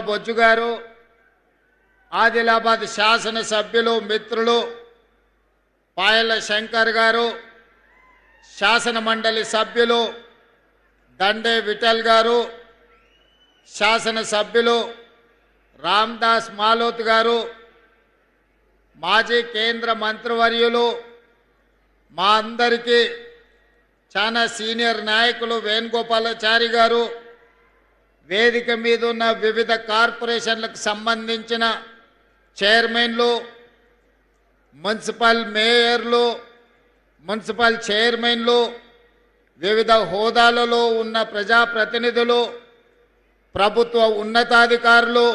బొజ్జు గారు, ఆదిలాబాద్ శాసన సభ్యులు మిత్రులు పాయల శంకర్ గారు, శాసన మండలి సభ్యులు దండే విఠల్ గారు, శాసన సభ్యులు రామ్దాస్ మాలోత్ గారు, మాజీ కేంద్ర మంత్రివర్యులు మా అందరికీ చాలా సీనియర్ నాయకులు వేణుగోపాలాచారి గారు, వేదిక మీద ఉన్న వివిధ కార్పొరేషన్లకు సంబంధించిన చైర్మన్లు, మున్సిపల్ మేయర్లు, మున్సిపల్ చైర్మన్లు, వివిధ హోదాలలో ఉన్న ప్రజాప్రతినిధులు, ప్రభుత్వ ఉన్నతాధికారులు,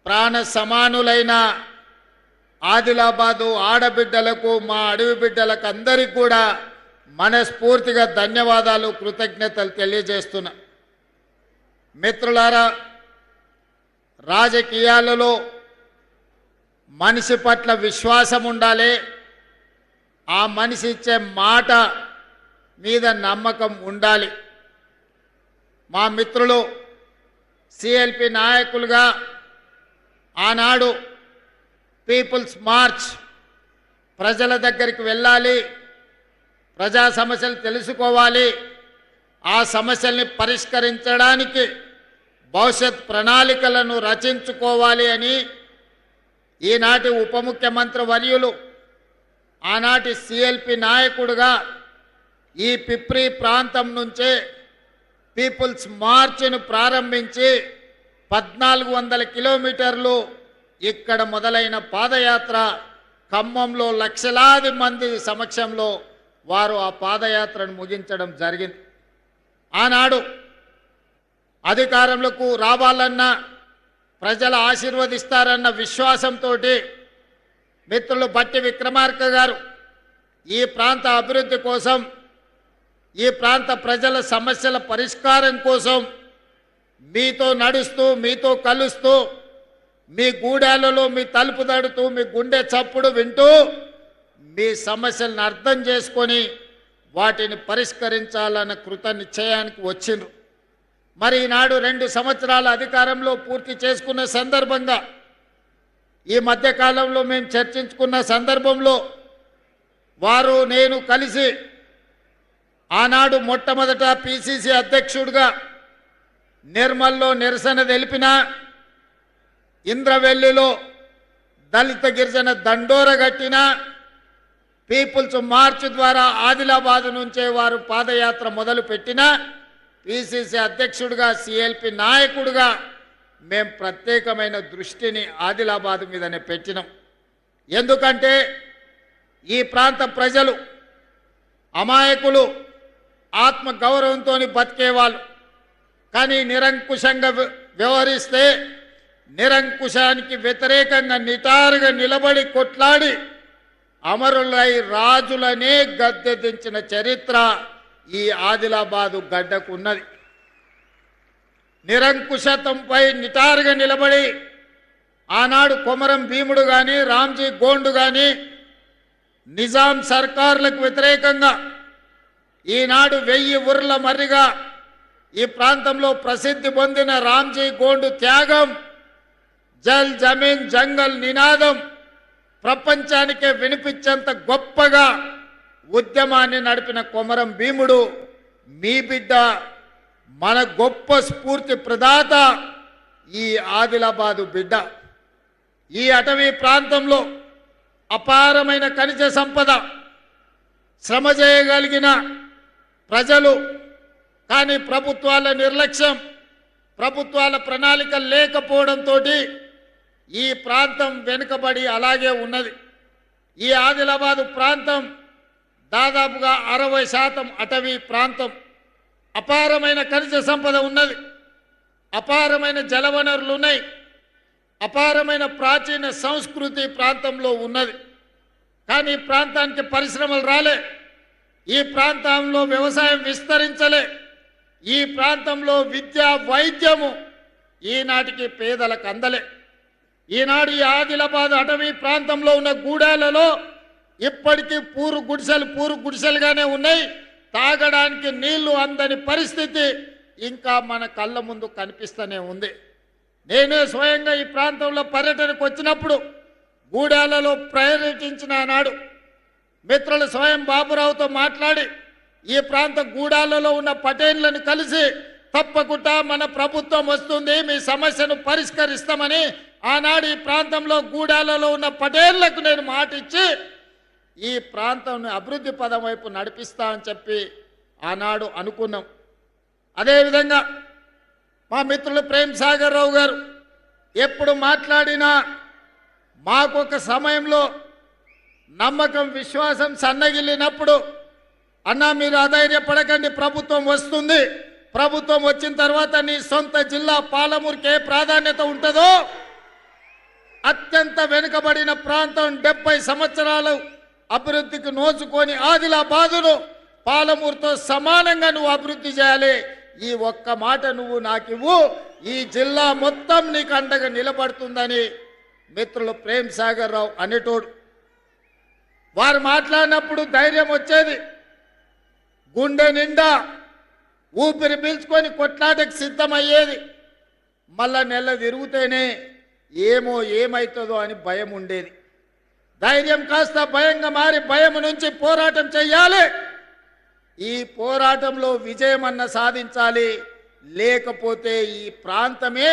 ప్రాణ సమానులైన ఆదిలాబాదు ఆడబిడ్డలకు, మా అడవి బిడ్డలకు అందరికీ కూడా మనస్ఫూర్తిగా ధన్యవాదాలు, కృతజ్ఞతలు తెలియజేస్తున్నా. మిత్రులారా, రాజకీయాలలో మనిషి పట్ల విశ్వాసం ఉండాలి, ఆ మనిషి ఇచ్చే మాట మీద నమ్మకం ఉండాలి. మా మిత్రులు సిఎల్పి నాయకులుగా ఆనాడు పీపుల్స్ మార్చ్, ప్రజల దగ్గరికి వెళ్ళాలి, ప్రజా సమస్యలు తెలుసుకోవాలి, ఆ సమస్యల్ని పరిష్కరించడానికి భవిష్యత్ ప్రణాళికలను రచించుకోవాలి అని ఈనాటి ఉప ముఖ్యమంత్రి వర్యులు, ఆనాటి సిఎల్పి నాయకుడుగా ఈ పిప్రి ప్రాంతం నుంచే పీపుల్స్ మార్చ్ను ప్రారంభించి 1400 కిలోమీటర్లు ఇక్కడ మొదలైన పాదయాత్ర ఖమ్మంలో లక్షలాది మంది సమక్షంలో వారు ఆ పాదయాత్రను ముగించడం జరిగింది. ఆనాడు అధికారంలోకి రావాలన్నా, ప్రజలు ఆశీర్వదిస్తారన్న విశ్వాసంతో మిత్రులు బట్టి విక్రమార్క గారు ఈ ప్రాంత అభివృద్ధి కోసం, ఈ ప్రాంత ప్రజల సమస్యల పరిష్కారం కోసం మీతో నడుస్తూ, మీతో కలుస్తూ, మీ గూడాలలో మీ తలుపు తడుతూ, మీ గుండె చప్పుడు వింటూ, మీ సమస్యలను అర్థం చేసుకొని వాటిని పరిష్కరించాలన్న కృత నిశ్చయానికి వచ్చిండ్రు. మరి ఈనాడు 2 సంవత్సరాల అధికారంలో పూర్తి చేసుకున్న సందర్భంగా, ఈ మధ్యకాలంలో మేము చర్చించుకున్న సందర్భంలో వారు నేను కలిసి ఆనాడు మొట్టమొదట పిసిసి అధ్యక్షుడిగా నిర్మల్లో నిరసన తెలిపిన, ఇంద్రవెల్లిలో దళిత గిరిజన దండోర గట్టిన, పీపుల్స్ మార్చ్ ద్వారా ఆదిలాబాద్ నుంచే వారు పాదయాత్ర మొదలుపెట్టిన, పిసిసి అధ్యక్షుడిగా సిఎల్పి నాయకుడిగా మేము ప్రత్యేకమైన దృష్టిని ఆదిలాబాద్ మీదనే పెట్టినాం. ఎందుకంటే ఈ ప్రాంత ప్రజలు అమాయకులు, ఆత్మ గౌరవంతో బతికేవాళ్ళు. కానీ నిరంకుశంగా వ్యవహరిస్తే, నిరంకుశానికి వ్యతిరేకంగా నిటారుగా నిలబడి కొట్లాడి అమరులై రాజులనే గద్దె దించిన చరిత్ర ఈ ఆదిలాబాదు గడ్డకు ఉన్నది. నిరంకుశత్వంపై నిటారుగా నిలబడి ఆనాడు కొమరం భీముడు కానీ, రామ్జీ గోండు కానీ నిజాం సర్కారులకు వ్యతిరేకంగా ఈనాడు 1000 ఊర్ల మర్రిగా ఈ ప్రాంతంలో ప్రసిద్ధి పొందిన రామ్జీ గోండు త్యాగం, జల్ జమీన్ జంగల్ నినాదం ప్రపంచానికే వినిపించేంత గొప్పగా ఉద్యమాన్ని నడిపిన కొమరం భీముడు మీ బిడ్డ, మన గొప్ప స్ఫూర్తి ప్రదాత ఈ ఆదిలాబాదు బిడ్డ. ఈ అటవీ ప్రాంతంలో అపారమైన ఖనిజ సంపద, శ్రమ చేయగలిగిన ప్రజలు, కానీ ప్రభుత్వాల నిర్లక్ష్యం, ప్రభుత్వాల ప్రణాళిక లేకపోవడంతో ఈ ప్రాంతం వెనుకబడి అలాగే ఉన్నది. ఈ ఆదిలాబాదు ప్రాంతం దాదాపుగా 60% అటవీ ప్రాంతం. అపారమైన ఖనిజ సంపద ఉన్నది, అపారమైన జలవనరులు ఉన్నాయి, అపారమైన ప్రాచీన సంస్కృతి ప్రాంతంలో ఉన్నది. కానీ ఈ ప్రాంతానికి పరిశ్రమలు రాలే, ఈ ప్రాంతంలో వ్యవసాయం విస్తరించలే, ఈ ప్రాంతంలో విద్య వైద్యము ఈనాటికి పేదలకు అందలే. ఈనాడు ఈ ఆదిలాబాద్ అటవీ ప్రాంతంలో ఉన్న గూడాలలో ఇప్పటికీ పూరు గుడిసెలుగానే ఉన్నాయి. తాగడానికి నీళ్లు అందని పరిస్థితి ఇంకా మన కళ్ళ ముందు కనిపిస్తూనే ఉంది. నేనే స్వయంగా ఈ ప్రాంతంలో పర్యటనకు వచ్చినప్పుడు గూడాలలో పర్యటించిన నాడు మిత్రులు స్వయం బాబురావుతో మాట్లాడి ఈ ప్రాంత గూడాలలో ఉన్న పటేళ్లను కలిసి తప్పకుండా మన ప్రభుత్వం వస్తుంది, మీ సమస్యను పరిష్కరిస్తామని ఆనాడు ఈ ప్రాంతంలో గూడాలలో ఉన్న పటేళ్లకు నేను మాట ఇచ్చి ఈ ప్రాంతం అభివృద్ధి పదం వైపు నడిపిస్తా అని చెప్పి ఆనాడు అనుకున్నాం. అదేవిధంగా మా మిత్రులు ప్రేమ్ సాగర్ రావు గారు ఎప్పుడు మాట్లాడినా మాకొక సమయంలో నమ్మకం విశ్వాసం సన్నగిల్లినప్పుడు అన్నా మీరు అధైర్యపడకండి, ప్రభుత్వం వస్తుంది, ప్రభుత్వం వచ్చిన తర్వాత నీ సొంత జిల్లా పాలమూరుకి ఏ ప్రాధాన్యత ఉంటుందో అత్యంత వెనుకబడిన ప్రాంతం 70 సంవత్సరాలు అభివృద్ధికి నోచుకొని ఆదిలాబాదును పాలమూరుతో సమానంగా నువ్వు అభివృద్ధి చేయాలి, ఈ ఒక్క మాట నువ్వు నాకివ్వు, ఈ జిల్లా మొత్తం నీకు అండగా నిలబడుతుందని మిత్రులు ప్రేమ్ సాగర్ రావు అనేటోడు. వారు మాట్లాడినప్పుడు ధైర్యం వచ్చేది, గుండె నిండా ఊపిరి పీల్చుకొని కొట్లాటకు సిద్ధమయ్యేది. మళ్ళా నెల తిరుగుతేనే ఏమవుతుందో అని భయం ఉండేది. ధైర్యం కాస్త భయంగా మారి భయం నుంచి పోరాటం చెయ్యాలి, ఈ పోరాటంలో విజయమన్న సాధించాలి, లేకపోతే ఈ ప్రాంతమే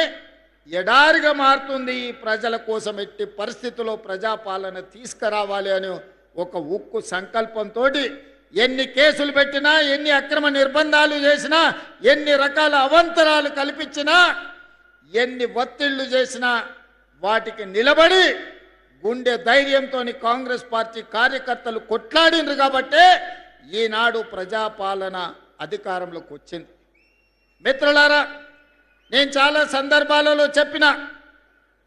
ఎడారిగా మారుతుంది. ఈ ప్రజల కోసం ఎట్టి పరిస్థితుల్లో ప్రజాపాలన తీసుకురావాలి అని ఒక ఉక్కు సంకల్పంతో ఎన్ని కేసులు పెట్టినా, ఎన్ని అక్రమ నిర్బంధాలు చేసినా, ఎన్ని రకాల అవంతరాలు కల్పించినా, ఎన్ని ఒత్తిళ్లు చేసినా వాటికి నిలబడి గుండె ధైర్యంతో కాంగ్రెస్ పార్టీ కార్యకర్తలు కొట్లాడినరు కాబట్టే ఈనాడు ప్రజాపాలన అధికారంలోకి వచ్చింది. మిత్రులారా, నేను చాలా సందర్భాలలో చెప్పిన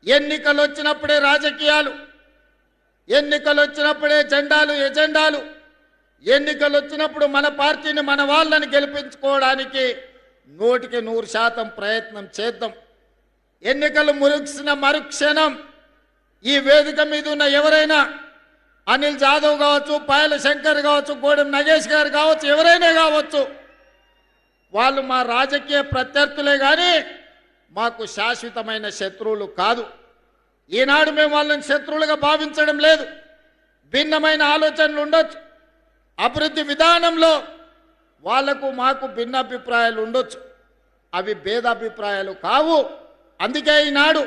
ఎన్నికలు వచ్చినప్పుడే రాజకీయాలు, ఎన్నికలు వచ్చినప్పుడే జెండాలు ఎజెండాలు, ఎన్నికలు వచ్చినప్పుడు మన పార్టీని మన వాళ్ళని గెలిపించుకోవడానికి 100% ప్రయత్నం చేద్దాం. ఎన్నికలు ముగిసిన మరుక్షణం ఈ వేదిక మీద ఉన్న ఎవరైనా అనిల్ జాదవ్ కావచ్చు, పాయల శంకర్ కావచ్చు, గోడెం నగేష్ గారు కావచ్చు, ఎవరైనా కావచ్చు, వాళ్ళు మా రాజకీయ ప్రత్యర్థులే కానీ మాకు శాశ్వతమైన శత్రువులు కాదు. ఈనాడు మేము వాళ్ళని శత్రువులుగా భావించడం లేదు. భిన్నమైన ఆలోచనలు ఉండొచ్చు, అభివృద్ధి విధానంలో వాళ్లకు మాకు భిన్నాభిప్రాయాలు ఉండొచ్చు, అవి భేదాభిప్రాయాలు కావు. అందుకే ఈనాడు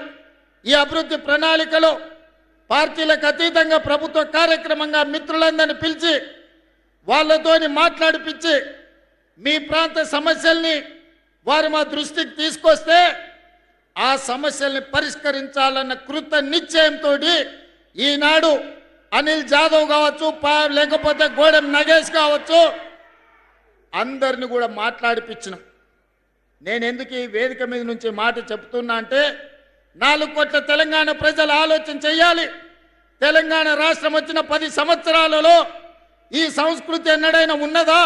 ఈ అభివృద్ధి ప్రణాళికలో పార్టీలకు అతీతంగా ప్రభుత్వ కార్యక్రమంగా మిత్రులందరినీ పిలిచి వాళ్ళతోని మాట్లాడిపించి మీ ప్రాంత సమస్యల్ని వారు మా దృష్టికి తీసుకొస్తే ఆ సమస్యల్ని పరిష్కరించాలన్న కృత నిశ్చయంతో ఈనాడు అనిల్ జాదవ్ కావచ్చు, లేకపోతే గోడెం నగేష్ కావచ్చు, అందరిని కూడా మాట్లాడిపించినాం. నేను ఎందుకు ఈ వేదిక మీద నుంచి మాట చెప్తున్నా అంటే 4 కోట్ల తెలంగాణ ప్రజలు ఆలోచన చెయ్యాలి. తెలంగాణ రాష్ట్రం వచ్చిన 10 సంవత్సరాలలో ఈ సంస్కృతి ఎన్నడైనా ఉన్నదా?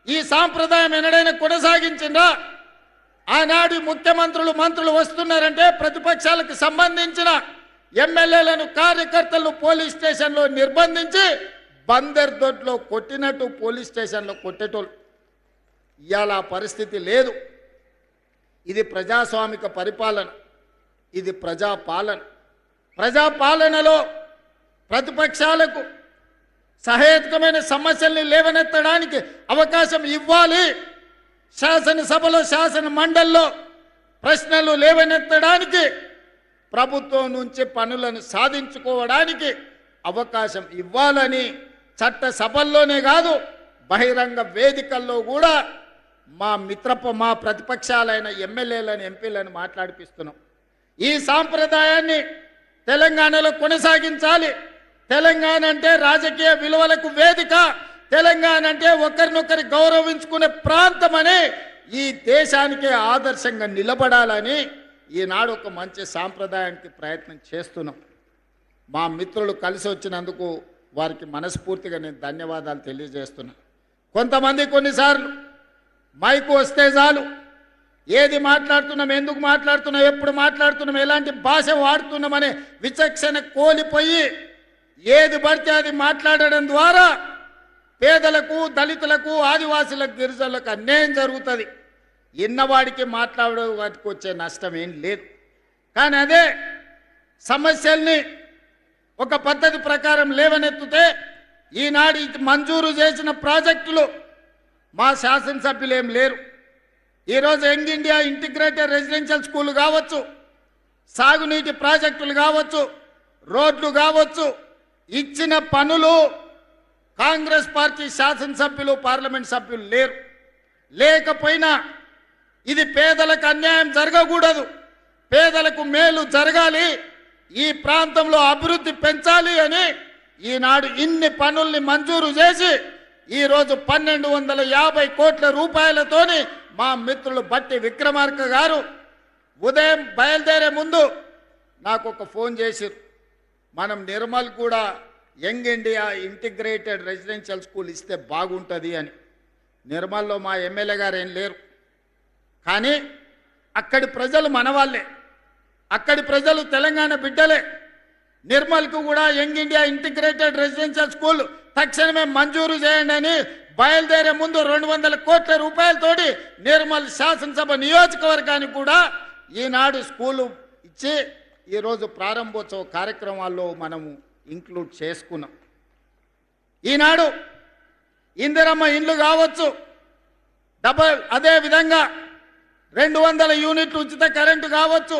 ఈ సాంప్రదాయం ఎన్నడైనా కొనసాగించిందా? ఆనాడు ముఖ్యమంత్రులు మంత్రులు వస్తున్నారంటే ప్రతిపక్షాలకు సంబంధించిన ఎమ్మెల్యేలను కార్యకర్తలను పోలీస్ స్టేషన్లో నిర్బంధించి బందర్ దొడ్లో కొట్టినట్టు పోలీస్ స్టేషన్లో కొట్టేటోళ్ళు. ఇవాళ పరిస్థితి లేదు. ఇది ప్రజాస్వామిక పరిపాలన, ఇది ప్రజాపాలన. ప్రజాపాలనలో ప్రతిపక్షాలకు సహేతుకమైన సమస్యల్ని లేవనెత్తడానికి అవకాశం ఇవ్వాలి. శాసనసభలో శాసన మండలిలో ప్రశ్నలు లేవనెత్తడానికి, ప్రభుత్వం నుంచి పనులను సాధించుకోవడానికి అవకాశం ఇవ్వాలని చట్ట సభల్లోనే కాదు బహిరంగ వేదికల్లో కూడా మా ప్రతిపక్షాలైన ఎమ్మెల్యేలను ఎంపీలను మాట్లాడిపిస్తున్నాం. ఈ సాంప్రదాయాన్ని తెలంగాణలో కొనసాగించాలి. తెలంగాణ అంటే రాజకీయ విలువలకు వేదిక, తెలంగాణ అంటే ఒకరినొకరి గౌరవించుకునే ప్రాంతమని ఈ దేశానికే ఆదర్శంగా నిలబడాలని ఈనాడు ఒక మంచి సాంప్రదాయానికి ప్రయత్నం చేస్తున్నాం. మా మిత్రులు కలిసి వచ్చినందుకు వారికి మనస్ఫూర్తిగా నేను ధన్యవాదాలు తెలియజేస్తున్నాను. కొంతమంది కొన్నిసార్లు మైకు వస్తే చాలు ఏది మాట్లాడుతున్నాం, ఎందుకు మాట్లాడుతున్నాం, ఎప్పుడు మాట్లాడుతున్నాం, ఎలాంటి భాష వాడుతున్నామనే విచక్షణ కోల్పోయి ఏది పడితే అది మాట్లాడడం ద్వారా పేదలకు, దళితులకు, ఆదివాసులకు, గిరిజనులకు అన్యాయం జరుగుతుంది. ఇన్నవాడికి మాట్లాడే వాటికి వచ్చే నష్టం ఏం లేదు. కానీ అదే సమస్యల్ని ఒక పద్ధతి ప్రకారం లేవనెత్తితే ఈనాడు మంజూరు చేసిన ప్రాజెక్టులు మా శాసనసభ్యులు ఏం లేరు. ఈరోజు young India integrated residential school కావచ్చు, సాగునీటి ప్రాజెక్టులు కావచ్చు, రోడ్లు కావచ్చు, ఇచ్చిన పనులు కాంగ్రెస్ పార్టీ శాసనసభ్యులు పార్లమెంట్ సభ్యులు లేరు. లేకపోయినా ఇది పేదలకు అన్యాయం జరగకూడదు, పేదలకు మేలు జరగాలి, ఈ ప్రాంతంలో అభివృద్ధి పెంచాలి అని ఈనాడు ఇన్ని పనుల్ని మంజూరు చేసి ఈరోజు 1250 కోట్ల రూపాయలతోని మా మిత్రులు బట్టి విక్రమార్క గారు ఉదయం బయలుదేరే ముందు నాకు ఒక ఫోన్ చేశారు. మనం నిర్మల్ కూడా young India integrated residential school ఇస్తే బాగుంటుంది అని. నిర్మల్లో మా ఎమ్మెల్యే గారు ఏం లేరు, కానీ అక్కడి ప్రజలు మనవాళ్ళే, అక్కడి ప్రజలు తెలంగాణ బిడ్డలే. నిర్మల్కు కూడా young India integrated residential school తక్షణమే మంజూరు చేయండి అని బయలుదేరే ముందు 200 కోట్ల రూపాయలతోటి నిర్మల్ శాసనసభ నియోజకవర్గానికి కూడా ఈనాడు స్కూలు ఇచ్చి ఈరోజు ప్రారంభోత్సవ కార్యక్రమాల్లో మనము ఇంక్లూడ్ చేసుకున్నాం. ఈనాడు ఇందిరమ్మ ఇండ్లు కావచ్చు, అదేవిధంగా 200 యూనిట్లు ఉచిత కరెంటు కావచ్చు,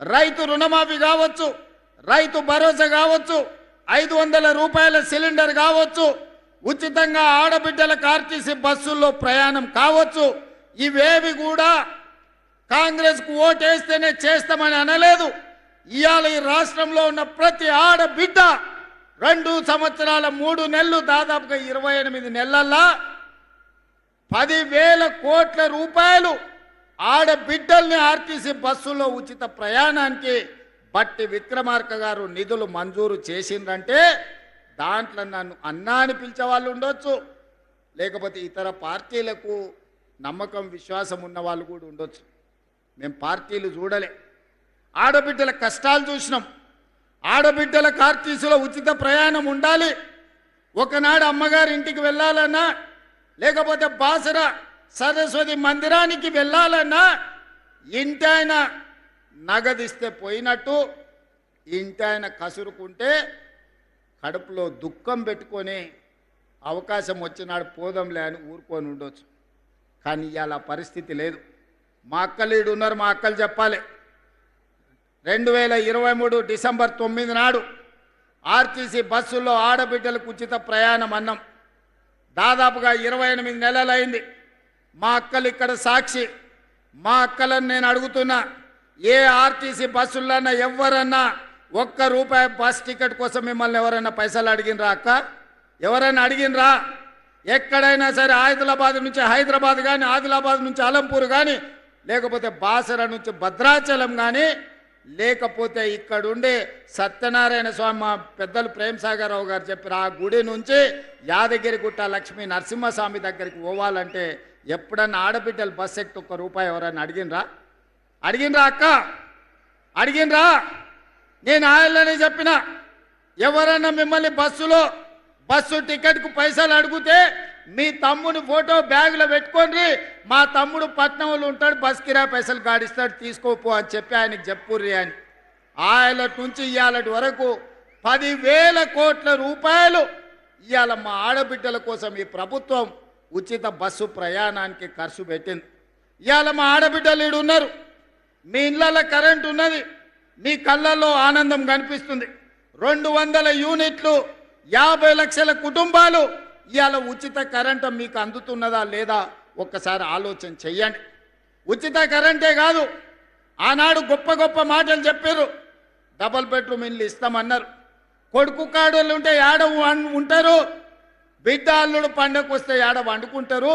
రైతు రుణమాఫీ కావచ్చు, రైతు భరోసా కావచ్చు, 500 రూపాయల సిలిండర్ కావచ్చు, ఉచితంగా ఆడబిడ్డలకు ఆర్టీసీ బస్సుల్లో ప్రయాణం కావచ్చు. ఇవేవి కూడా కాంగ్రెస్కు ఓటేస్తేనే చేస్తామని అనలేదు. ఇవాళ ఈ రాష్ట్రంలో ఉన్న ప్రతి ఆడబిడ్డ 2 సంవత్సరాల 3 నెలలు దాదాపుగా 28 నెలల్లో 10,000 కోట్ల రూపాయలు ఆడబిడ్డల్ని ఆర్టీసీ బస్సుల్లో ఉచిత ప్రయాణానికి బట్టి విక్రమార్క గారు నిధులు మంజూరు చేసిందంటే దాంట్లో నన్ను అన్నా అని పిలిచే వాళ్ళు ఉండొచ్చు, లేకపోతే ఇతర పార్టీలకు నమ్మకం విశ్వాసం ఉన్న వాళ్ళు కూడా ఉండొచ్చు. మేము పార్టీలు చూడలే, ఆడబిడ్డల కష్టాలు చూసినాం. ఆడబిడ్డలకు ఆర్టీసీలో ఉచిత ప్రయాణం ఉండాలి. ఒకనాడు అమ్మగారి ఇంటికి వెళ్ళాలన్నా, లేకపోతే బాసర సరస్వతి మందిరానికి వెళ్ళాలన్నా ఇంటాయన నగదిస్తే పోయినట్టు, ఇంటాయన కసురుకుంటే కడుపులో దుఃఖం పెట్టుకొని అవకాశం వచ్చినాడు పోదంలే అని ఊరుకొని ఉండొచ్చు. కానీ ఇవాళ పరిస్థితి లేదు. మా అక్కలీడు ఉన్నారు, మా అక్కలు చెప్పాలి. 2023 డిసెంబర్ 9 నాడు ఆర్టీసీ బస్సుల్లో ఆడబిడ్డలకు ఉచిత ప్రయాణం అన్నాం. దాదాపుగా 28 నెలలైంది. మా అక్కలు ఇక్కడ సాక్షి. మా అక్కలను నేను అడుగుతున్నా, ఏ ఆర్టీసీ బస్సులన్నా ఎవరన్నా ₹1 బస్ టికెట్ కోసం మిమ్మల్ని ఎవరైనా పైసలు అడిగినరా అక్క? ఎవరైనా అడిగినరా? ఎక్కడైనా సరే ఆదిలాబాద్ నుంచి హైదరాబాద్ కానీ, ఆదిలాబాద్ నుంచి అలంపూర్ కానీ, లేకపోతే బాసర నుంచి భద్రాచలం కానీ, లేకపోతే ఇక్కడుండే సత్యనారాయణ స్వామి మా పెద్దలు ప్రేమసాగరరావు గారు చెప్పారు, ఆ గుడి నుంచి యాదగిరిగుట్ట లక్ష్మీ నరసింహస్వామి దగ్గరికి పోవాలంటే ఎప్పుడన్నా ఆడబిడ్డలు బస్ ఎక్కి ₹1 ఎవరైనా అడిగినరా? అడిగినరా అక్క? అడిగినరా? నేను ఆయననే చెప్పిన, ఎవరన్నా మిమ్మల్ని బస్సు టికెట్కు పైసలు అడిగితే మీ తమ్ముని ఫోటో బ్యాగులో పెట్టుకోండి, మా తమ్ముడు పట్నంలో ఉంటాడు, బస్ కిరాయి పైసలు గాడిస్తాడు, తీసుకోపో అని చెప్పి ఆయనకి చెప్పుర్రి అని. ఆయన నుంచి ఇవాళటి వరకు 10,000 కోట్ల రూపాయలు ఇవాళ మా ఆడబిడ్డల కోసం ఈ ప్రభుత్వం ఉచిత బస్సు ప్రయాణానికి ఖర్చు పెట్టింది. ఇవాళ మా ఆడబిడ్డలు ఈడు ఉన్నారు, మీ ఇళ్ళల్లో కరెంటు ఉన్నది, మీ కళ్ళల్లో ఆనందం కనిపిస్తుంది. 200 యూనిట్లు 50 లక్షల కుటుంబాలు ఇవాళ ఉచిత కరెంటు మీకు అందుతున్నదా లేదా ఒక్కసారి ఆలోచన చెయ్యండి. ఉచిత కరెంటే కాదు, ఆనాడు గొప్ప గొప్ప మాటలు చెప్పారు. డబుల్ బెడ్రూమ్ ఇల్లు ఇస్తామన్నారు. కొడుకు కాడోళ్ళు ఉంటే ఏడ ఉంటారు, బిడ్డ అల్లుడు పండగకు వస్తే ఏడ వండుకుంటారు,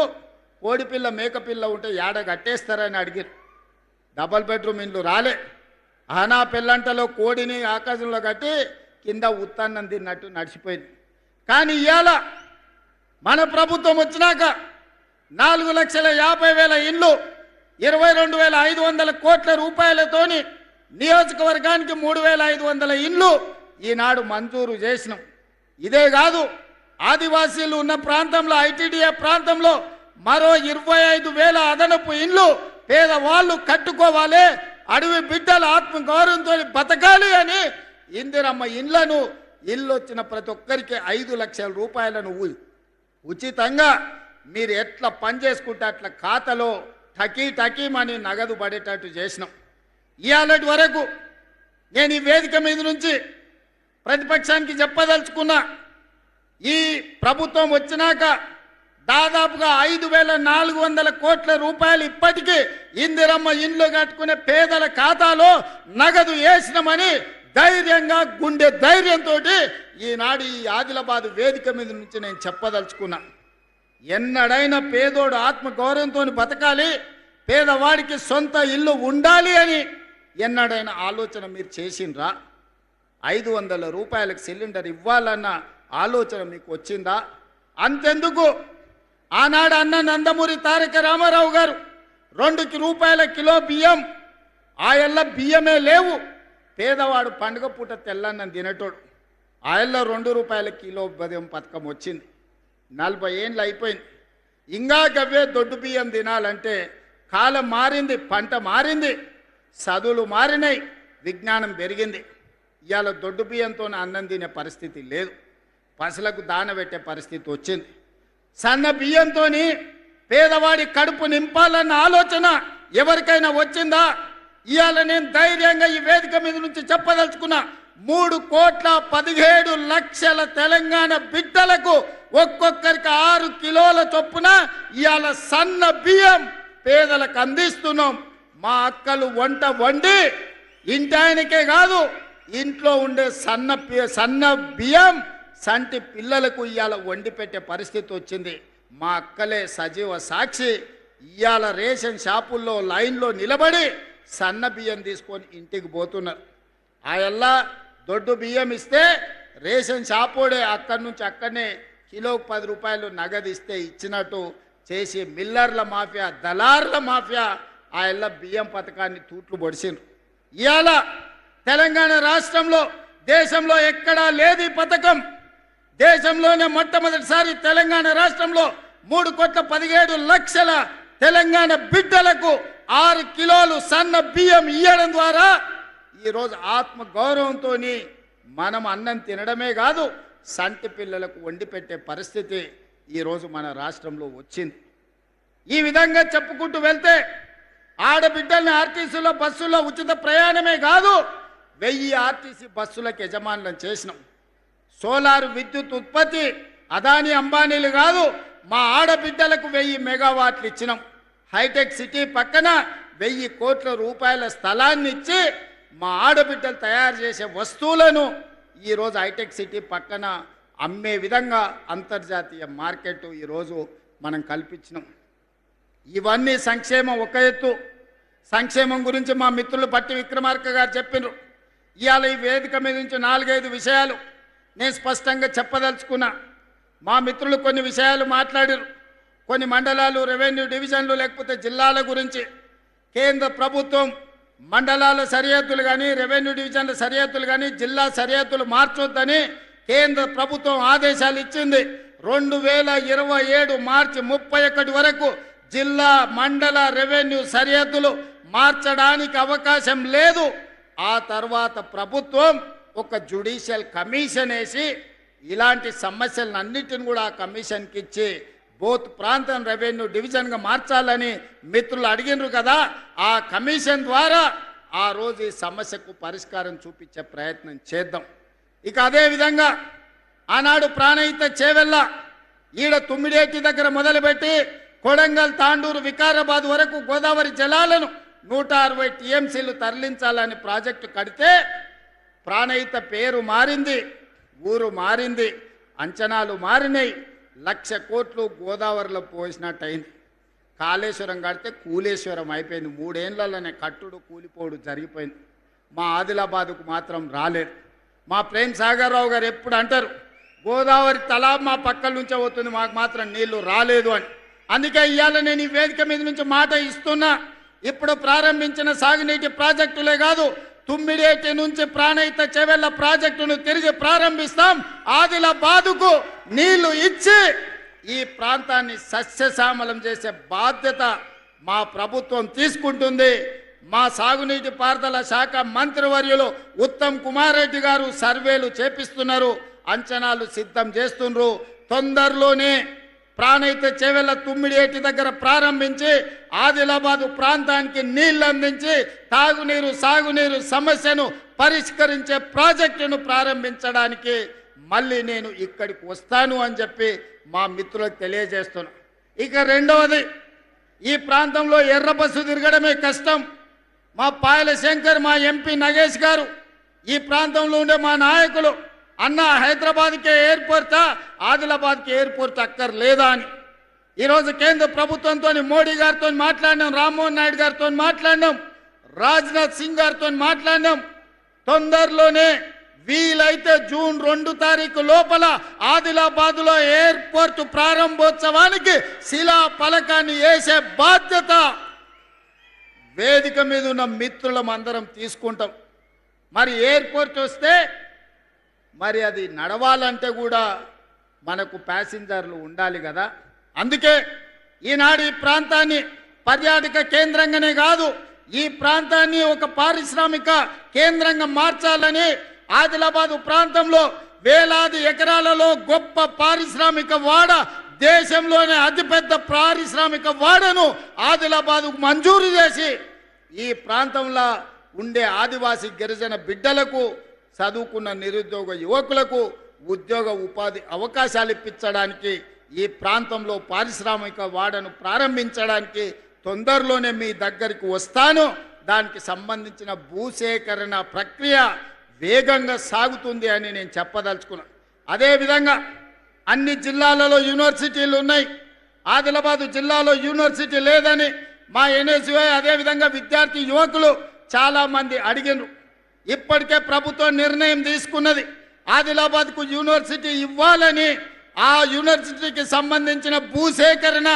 కోడిపిల్ల మేకపిల్ల ఉంటే ఏడ కట్టేస్తారని అడిగారు. డబుల్ బెడ్రూమ్ ఇల్లు రాలే. ఆనా పిల్లంటలో కోడిని ఆకాశంలో కట్టి కింద ఉత్తాన్నం తిన్నట్టు నడిచిపోయింది. కానీ ఇవాళ మన ప్రభుత్వం వచ్చినాక 4,50,000 ఇండ్లు 22,500 కోట్ల రూపాయలతోని నియోజకవర్గానికి 3,500 ఇండ్లు ఈనాడు మంజూరు చేసినాం. ఇదే కాదు, ఆదివాసీలు ఉన్న ప్రాంతంలో ఐటీడీఏ ప్రాంతంలో మరో 25,000 అదనపు ఇండ్లు పేదవాళ్ళు కట్టుకోవాలి, అడవి బిడ్డల ఆత్మ గౌరవంతో బతకాలి అని ఇందిరమ్మ ఇళ్లను ఇల్లు వచ్చిన ప్రతి ఒక్కరికి 5 లక్షల రూపాయలను ఉచితంగా మీరు ఎట్లా పని చేసుకుంటే అట్లా ఖాతాలో టకీమని నగదు పడేటట్టు చేసినాం. ఇవాళటి వరకు నేను ఈ వేదిక మీద నుంచి ప్రతిపక్షానికి చెప్పదలుచుకున్నా, ఈ ప్రభుత్వం వచ్చినాక దాదాపుగా 5,400 కోట్ల రూపాయలు ఇప్పటికీ ఇందిరమ్మ ఇండ్లు కట్టుకునే పేదల ఖాతాలో నగదు వేసినామని ధైర్యంగా గుండె ధైర్యంతో ఈనాడు ఈ ఆదిలాబాద్ వేదిక మీద నుంచి నేను చెప్పదలుచుకున్నా. ఎన్నడైనా పేదోడు ఆత్మ గౌరవంతో బతకాలి, పేదవాడికి సొంత ఇల్లు ఉండాలి అని ఎన్నడైనా ఆలోచన మీరు చేసిండ్రా? 500 రూపాయలకు సిలిండర్ ఇవ్వాలన్న ఆలోచన మీకు వచ్చిందా? అంతెందుకు, ఆనాడు అన్న నందమూరి తారక రామారావు గారు 2 రూపాయల కిలో బియ్యం, ఆయల్ల బియ్యమే లేవు, పేదవాడు పండుగ పూట తెల్లన్నం తినేటోడు, ఆయల్ల 2 రూపాయల కిలో బియ్యం పథకం వచ్చింది. 40 ఏళ్ళు అయిపోయింది. ఇంకా గవ్వే దొడ్డు బియ్యం తినాలంటే కాలం మారింది, పంట మారింది, చదువులు మారినాయి, విజ్ఞానం పెరిగింది. ఇవాళ దొడ్డు బియ్యంతో అన్నం తినే పరిస్థితి లేదు, పసులకు దాన పెట్టే పరిస్థితి వచ్చింది. సన్న బియ్యంతో పేదవాడి కడుపు నింపాలన్న ఆలోచన ఎవరికైనా వచ్చిందా? ఇవాళ నేను ధైర్యంగా ఈ వేదిక మీద నుంచి చెప్పదలుచుకున్నా, 3,17,00,000 తెలంగాణ బిడ్డలకు ఒక్కొక్కరికి 6 కిలోల చొప్పున ఇవాళ సన్న బియ్యం పేదలకు అందిస్తున్నాం. మా అక్కలు వంట వండి ఇంటాయనకే కాదు, ఇంట్లో ఉండే సన్న బియ్యం సంటి పిల్లలకు ఇవాళ వండి పెట్టే పరిస్థితి వచ్చింది. మా అక్కలే సజీవ సాక్షి. ఇవాళ రేషన్ షాపుల్లో లైన్లో నిలబడి సన్న బియ్యం తీసుకొని ఇంటికి పోతున్నారు. ఆయల్లా దొడ్డు బియ్యం ఇస్తే రేషన్ షాపోడే అక్కడి నుంచి అక్కడనే కిలోకి 10 రూపాయలు నగదు ఇస్తే ఇచ్చినట్టు చేసి మిల్లర్ల మాఫియా, దళార్ల మాఫియా ఆయల్లా బియ్యం పథకాన్ని తూట్లు పొడిచిండ్రు. ఇవాళ తెలంగాణ రాష్ట్రంలో దేశంలో ఎక్కడా లేదు ఈ పథకం. దేశంలోనే మొట్టమొదటిసారి తెలంగాణ రాష్ట్రంలో 3,17,00,000 తెలంగాణ బిడ్డలకు 6 కిలోలు సన్న బియ్యం ఇవ్వడం ద్వారా ఈరోజు ఆత్మ గౌరవంతో మనం అన్నం తినడమే కాదు, సంటి పిల్లలకు వండి పెట్టే పరిస్థితి ఈరోజు మన రాష్ట్రంలో వచ్చింది. ఈ విధంగా చెప్పుకుంటూ వెళ్తే ఆడబిడ్డల్ని ఆర్టీసీలో బస్సుల్లో ఉచిత ప్రయాణమే కాదు, 1000 ఆర్టీసీ బస్సులకు యజమానులను చేసినాం. సోలార్ విద్యుత్ ఉత్పత్తి అదానీ అంబానీలు కాదు, మా ఆడబిడ్డలకు 1000 మెగావాట్లు ఇచ్చినాం. హైటెక్ సిటీ పక్కన 1000 కోట్ల రూపాయల స్థలాన్ని ఇచ్చి మా ఆడబిడ్డలు తయారు చేసే వస్తువులను ఈరోజు హైటెక్ సిటీ పక్కన అమ్మే విధంగా అంతర్జాతీయ మార్కెట్ ఈరోజు మనం కల్పించినాం. ఇవన్నీ సంక్షేమం ఒక ఎత్తు. సంక్షేమం గురించి మా మిత్రులు పట్టి విక్రమార్క గారు చెప్పినారు. ఇవాళ ఈ వేదిక మీద నుంచి 4-5 విషయాలు నేను స్పష్టంగా చెప్పదలుచుకున్నా. మా మిత్రులు కొన్ని విషయాలు మాట్లాడారు. కొన్ని మండలాలు, రెవెన్యూ డివిజన్లు లేకపోతే జిల్లాల గురించి కేంద్ర ప్రభుత్వం మండలాల సరిహద్దులు కానీ, రెవెన్యూ డివిజన్ల సరిహద్దులు కానీ, జిల్లా సరిహద్దులు మార్చొద్దని కేంద్ర ప్రభుత్వం ఆదేశాలు ఇచ్చింది. 2027 మార్చి 31 వరకు జిల్లా, మండల, రెవెన్యూ సరిహద్దులు మార్చడానికి అవకాశం లేదు. ఆ తర్వాత ప్రభుత్వం ఒక జ్యుడిషియల్ కమిషన్ వేసి ఇలాంటి సమస్యలన్నిటిని కూడా ఆ కమిషన్కి ఇచ్చి బోత్ ప్రాంతం రెవెన్యూ డివిజన్గా మార్చాలని మిత్రులు అడిగినారు కదా. ఆ కమిషన్ ద్వారా ఆ రోజు ఈ సమస్యకు పరిష్కారం చూపించే ప్రయత్నం చేద్దాం. ఇక అదేవిధంగా ఆనాడు ప్రాణహిత చేవెళ్ళ ఈడ తుమ్మిడేటి దగ్గర మొదలుపెట్టి కొడంగల్, తాండూరు, వికారాబాద్ వరకు గోదావరి జలాలను 160 టీఎంసీలు తరలించాలని ప్రాజెక్టు కడితే ప్రాణహిత పేరు మారింది, ఊరు మారింది, అంచనాలు మారినాయి. 1,00,000 కోట్లు గోదావరిలో పోసినట్టు అయింది. కాళేశ్వరం కడితే కూలేశ్వరం అయిపోయింది. 3 ఏళ్లలోనే కట్టుడు కూలిపోడు జరిగిపోయింది. మా ఆదిలాబాదుకు మాత్రం రాలేదు. మా ప్రేమ్ సాగర్ రావు గారు ఎప్పుడు అంటారు, గోదావరి తలా మా పక్కల నుంచే పోతుంది, మాకు మాత్రం నీళ్లు రాలేదు అని. అందుకే ఇవాళ నేను ఈ వేదిక మీద నుంచి మాట ఇస్తున్నా. ఇప్పుడు ప్రారంభించిన సాగునీటి ప్రాజెక్టులే కాదు, తుమ్మిడేటి నుంచి ప్రాణహిత చెవెళ్ళ ప్రాజెక్టును తిరిగి ప్రారంభిస్తాం. ఆదిలాబాదుకు నీళ్లు ఇచ్చి ఈ ప్రాంతాన్ని సస్యశ్యామలం చేసే బాధ్యత మా ప్రభుత్వం తీసుకుంటుంది. మా సాగునీటి పారుదల శాఖ మంత్రివర్యులు ఉత్తమ్ కుమార్ రెడ్డి గారు సర్వేలు చేపిస్తున్నారు, అంచనాలు సిద్ధం చేస్తున్నారు. తొందరలోనే ప్రాణహిత చేవెళ్ల తుమ్మిడియేటి దగ్గర ప్రారంభించి ఆదిలాబాదు ప్రాంతానికి నీళ్లు అందించి తాగునీరు సాగునీరు సమస్యను పరిష్కరించే ప్రాజెక్టును ప్రారంభించడానికి మళ్ళీ నేను ఇక్కడికి వస్తాను అని చెప్పి మా మిత్రులకు తెలియజేస్తున్నా. ఇక రెండవది, ఈ ప్రాంతంలో ఎర్ర బస్సు తిరగడమే కష్టం. మా పాయల శంకర్, మా ఎంపీ నగేష్ గారు, ఈ ప్రాంతంలో ఉండే మా నాయకులు అన్న హైదరాబాద్కే ఎయిర్పోర్టా, ఆదిలాబాద్కి ఎయిర్పోర్ట్ అక్కర్లేదా అని ఈరోజు కేంద్ర ప్రభుత్వంతో మోడీ గారితో మాట్లాడినాం, రామ్మోహన్ నాయుడు గారితో మాట్లాడినాం, రాజ్నాథ్ సింగ్ గారితో మాట్లాడినాం. తొందరలోనే వీలైతే జూన్ 2 తారీఖు లోపల ఆదిలాబాద్లో ఎయిర్పోర్ట్ ప్రారంభోత్సవానికి శిలా పలకాన్ని వేసే బాధ్యత వేదిక మీద ఉన్న మిత్రులం అందరం తీసుకుంటాం. మరి ఎయిర్పోర్ట్ వస్తే మరి అది నడవాలంటే కూడా మనకు ప్యాసింజర్లు ఉండాలి కదా. అందుకే ఈనాడు ఈ ప్రాంతాన్ని పర్యాటక కేంద్రంగానే కాదు, ఈ ప్రాంతాన్ని ఒక పారిశ్రామిక కేంద్రంగా మార్చాలని ఆదిలాబాదు ప్రాంతంలో వేలాది ఎకరాలలో గొప్ప పారిశ్రామిక వాడ, దేశంలోనే అతిపెద్ద పారిశ్రామిక వాడను ఆదిలాబాదుకు మంజూరు చేసి ఈ ప్రాంతంలో ఉండే ఆదివాసీ గిరిజన బిడ్డలకు, చదువుకున్న నిరుద్యోగ యువకులకు ఉద్యోగ ఉపాధి అవకాశాలు ఇప్పించడానికి, ఈ ప్రాంతంలో పారిశ్రామిక వాడను ప్రారంభించడానికి తొందరలోనే మీ దగ్గరికి వస్తాను. దానికి సంబంధించిన భూసేకరణ ప్రక్రియ వేగంగా సాగుతుంది అని నేను చెప్పదలుచుకున్నాను. అదేవిధంగా అన్ని జిల్లాలలో యూనివర్సిటీలు ఉన్నాయి, ఆదిలాబాదు జిల్లాలో యూనివర్సిటీ లేదని మా ఎన్ఎస్యుఐ అదేవిధంగా విద్యార్థి యువకులు చాలామంది అడిగినారు. ఇప్పటికే ప్రభుత్వం నిర్ణయం తీసుకున్నది, ఆదిలాబాద్కు యూనివర్సిటీ ఇవ్వాలని. ఆ యూనివర్సిటీకి సంబంధించిన భూసేకరణ,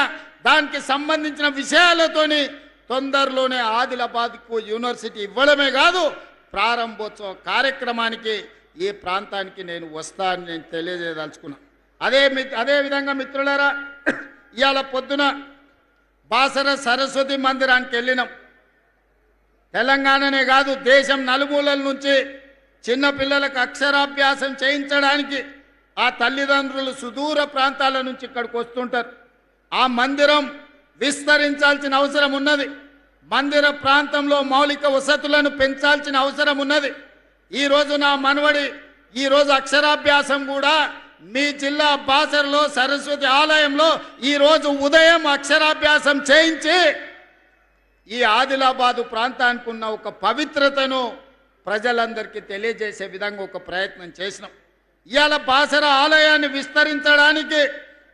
దానికి సంబంధించిన విషయాలతోని తొందరలోనే ఆదిలాబాద్కు యూనివర్సిటీ ఇవ్వడమే కాదు, ప్రారంభోత్సవ కార్యక్రమానికి ఈ ప్రాంతానికి నేను వస్తానని నేను తెలియజేయదలుచుకున్నాను. అదేవిధంగా మిత్రులారా, ఇవాళ పొద్దున బాసర సరస్వతి మందిరానికి వెళ్ళినాం. తెలంగాణనే కాదు, దేశం నలుమూలల నుంచి చిన్నపిల్లలకు అక్షరాభ్యాసం చేయించడానికి ఆ తల్లిదండ్రులు సుదూర ప్రాంతాల నుంచి ఇక్కడికి వస్తుంటారు. ఆ మందిరం విస్తరించాల్సిన అవసరం ఉన్నది. మందిర ప్రాంతంలో మౌలిక వసతులను పెంచాల్సిన అవసరం ఉన్నది. ఈరోజు నా మనవడి ఈరోజు అక్షరాభ్యాసం కూడా మీ జిల్లా బాసరలో సరస్వతి ఆలయంలో ఈరోజు ఉదయం అక్షరాభ్యాసం చేయించి ఈ ఆదిలాబాదు ప్రాంతానికి ఉన్న ఒక పవిత్రతను ప్రజలందరికీ తెలియజేసే విధంగా ఒక ప్రయత్నం చేసినాం. ఇవాళ బాసర ఆలయాన్ని విస్తరించడానికి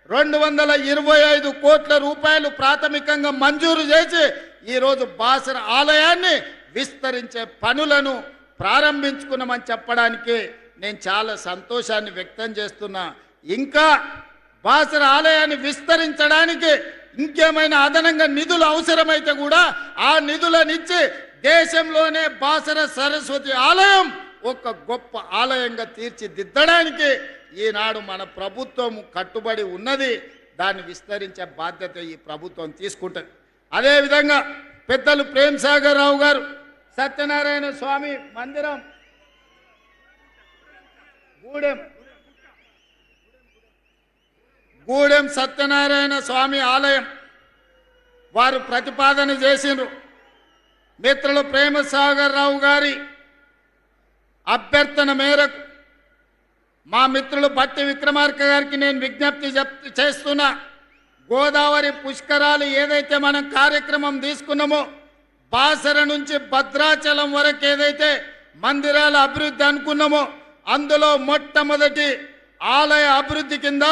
225 కోట్ల రూపాయలు ప్రాథమికంగా మంజూరు చేసి ఈరోజు బాసర ఆలయాన్ని విస్తరించే పనులను ప్రారంభించుకున్నామని చెప్పడానికి నేను చాలా సంతోషాన్ని వ్యక్తం చేస్తున్నా. ఇంకా బాసర ఆలయాన్ని విస్తరించడానికి ఇంకేమైనా అదనంగా నిధులు అవసరమైతే కూడా ఆ నిధులనిచ్చి దేశంలోనే బాసర సరస్వతి ఆలయం ఒక గొప్ప ఆలయంగా తీర్చిదిద్దడానికి ఈనాడు మన ప్రభుత్వం కట్టుబడి ఉన్నది. దాన్ని విస్తరించే బాధ్యత ఈ ప్రభుత్వం తీసుకుంటుంది. అదేవిధంగా పెద్దలు ప్రేమ్ సాగర్ రావు గారు సత్యనారాయణ స్వామి మందిరం గూడెం సత్యనారాయణ స్వామి ఆలయం వారు ప్రతిపాదన చేసిండ్రు. మిత్రులు ప్రేమ సాగర్ రావు గారి అభ్యర్థన మేరకు మా మిత్రులు బట్టి విక్రమార్క గారికి నేను విజ్ఞప్తి చేస్తున్నా. గోదావరి పుష్కరాలు ఏదైతే మనం కార్యక్రమం తీసుకున్నామో, బాసర నుంచి భద్రాచలం వరకు ఏదైతే మందిరాల అభివృద్ధి అనుకున్నామో, అందులో మొట్టమొదటి ఆలయ అభివృద్ధి కింద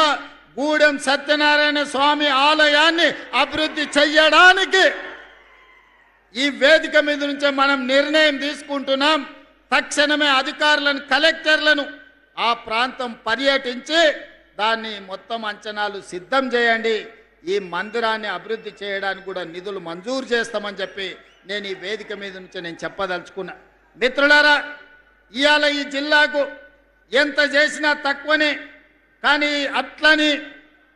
గూడెం సత్యనారాయణ స్వామి ఆలయాన్ని అభివృద్ధి చెయ్యడానికి ఈ వేదిక మీద నుంచే మనం నిర్ణయం తీసుకుంటున్నాం. తక్షణమే అధికారులను, కలెక్టర్లను ఆ ప్రాంతం పర్యటించి దాన్ని మొత్తం అంచనాలు సిద్ధం చేయండి. ఈ మందిరాన్ని అభివృద్ధి చేయడానికి కూడా నిధులు మంజూరు చేస్తామని చెప్పి నేను ఈ వేదిక మీద నుంచి నేను చెప్పదలుచుకున్నా. మిత్రులారా, ఇవాళ ఈ జిల్లాకు ఎంత చేసినా తక్కువనే, కానీ అట్లని